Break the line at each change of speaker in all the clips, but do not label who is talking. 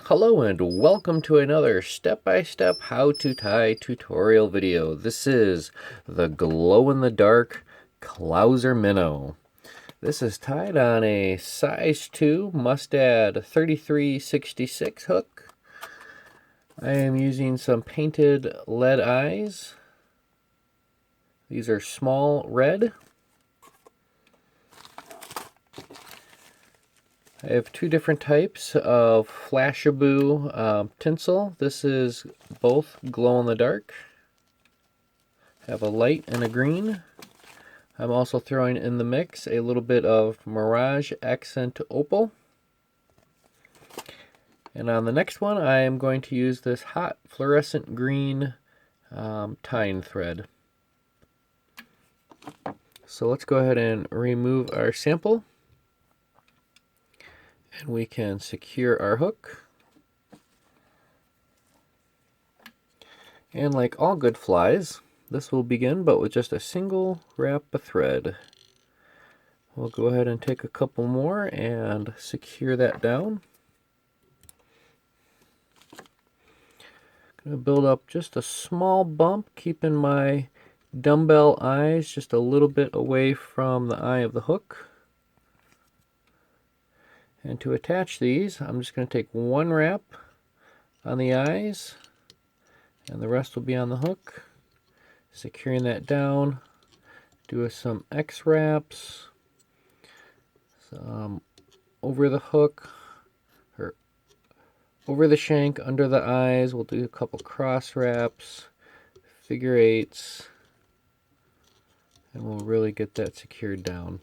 Hello and welcome to another step-by-step how to tie tutorial video. This is the glow-in-the-dark Clouser Minnow. This is tied on a size 2 Mustad 3366 hook. I am using some painted lead eyes. These are small red. I have two different types of Flashabou tinsel. This is both glow-in-the-dark. Have a light and a green. I'm also throwing in the mix a little bit of Mirage accent Opal. And on the next one, I am going to use this hot fluorescent green tying thread. So let's go ahead and remove our sample. And we can secure our hook. And like all good flies, this will begin but with just a single wrap of thread. We'll go ahead and take a couple more and secure that down. Going to build up just a small bump, keeping my dumbbell eyes just a little bit away from the eye of the hook. And to attach these, I'm just going to take one wrap on the eyes, and the rest will be on the hook. Securing that down, do some X wraps, some over the hook, or over the shank, under the eyes. We'll do a couple cross wraps, figure eights, and we'll really get that secured down.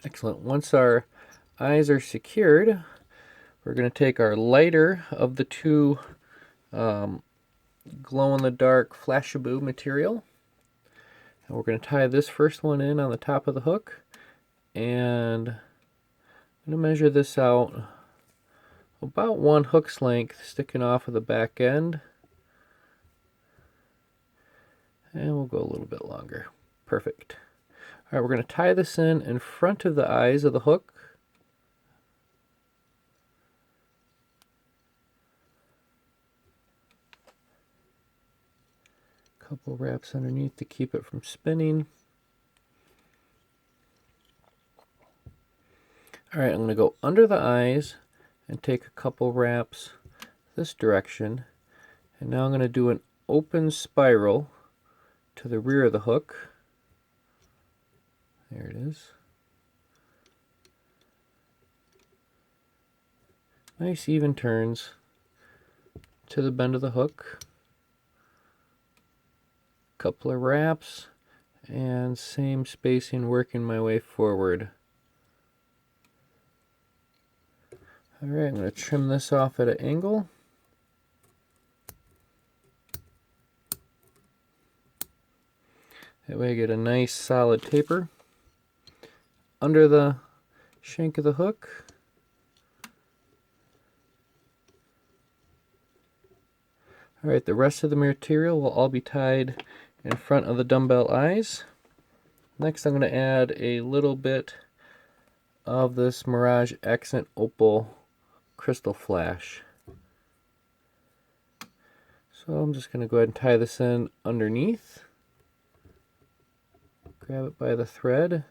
Excellent. Once our eyes are secured, we're going to take our lighter of the two glow-in-the-dark Flashabou material, and we're going to tie this first one in on the top of the hook, and I'm going to measure this out about one hook's length sticking off of the back end, and we'll go a little bit longer. Perfect. Alright, we're going to tie this in front of the eyes of the hook. Couple wraps underneath to keep it from spinning. Alright, I'm going to go under the eyes and take a couple wraps this direction. And now I'm going to do an open spiral to the rear of the hook. There it is. Nice even turns to the bend of the hook. Couple of wraps and same spacing, working my way forward. Alright, I'm going to trim this off at an angle. That way I get a nice solid taper under the shank of the hook. Alright, the rest of the material will all be tied in front of the dumbbell eyes. Next I'm going to add a little bit of this Mirage Accent Opal crystal flash. So I'm just going to go ahead and tie this in underneath. Grab it by the thread.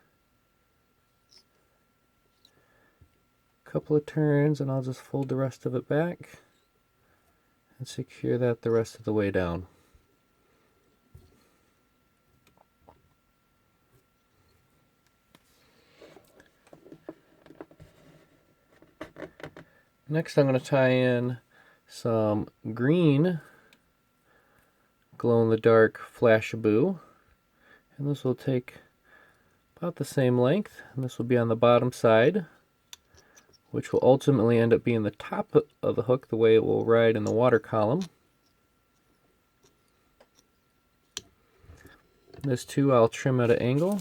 Couple of turns and I'll just fold the rest of it back and secure that the rest of the way down. Next I'm going to tie in some green glow-in-the-dark Flashabou, and this will take about the same length, and this will be on the bottom side, which will ultimately end up being the top of the hook, the way it will ride in the water column. This too I'll trim at an angle.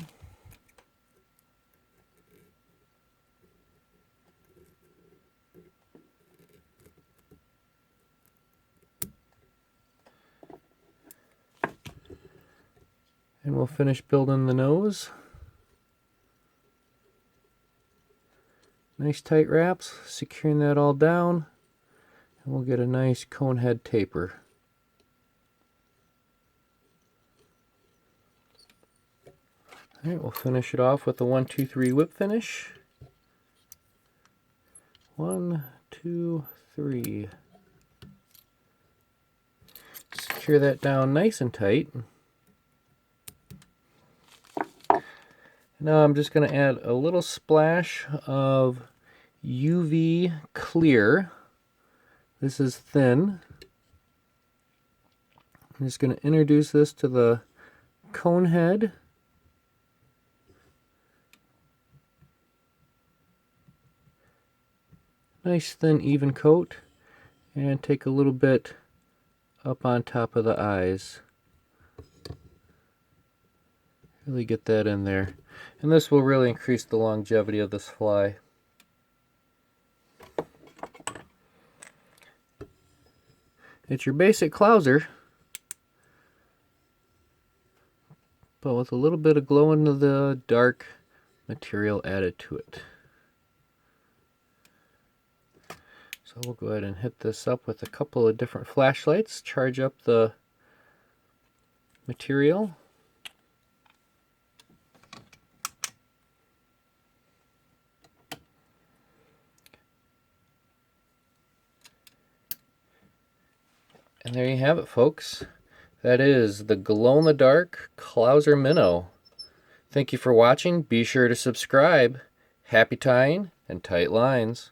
And we'll finish building the nose. Nice tight wraps, securing that all down, and we'll get a nice cone head taper. Alright, we'll finish it off with a 1, 2, 3 whip finish. 1, 2, 3. Secure that down nice and tight. Now I'm just going to add a little splash of UV clear. This is thin. I'm just going to introduce this to the cone head. Nice thin even coat, and take a little bit up on top of the eyes. Really get that in there. And this will really increase the longevity of this fly. It's your basic clouser, but with a little bit of glow in the dark material added to it. So we'll go ahead and hit this up with a couple of different flashlights, charge up the material. And there you have it, folks. That is the glow-in-the-dark Clouser Minnow. Thank you for watching. Be sure to subscribe. Happy tying and tight lines.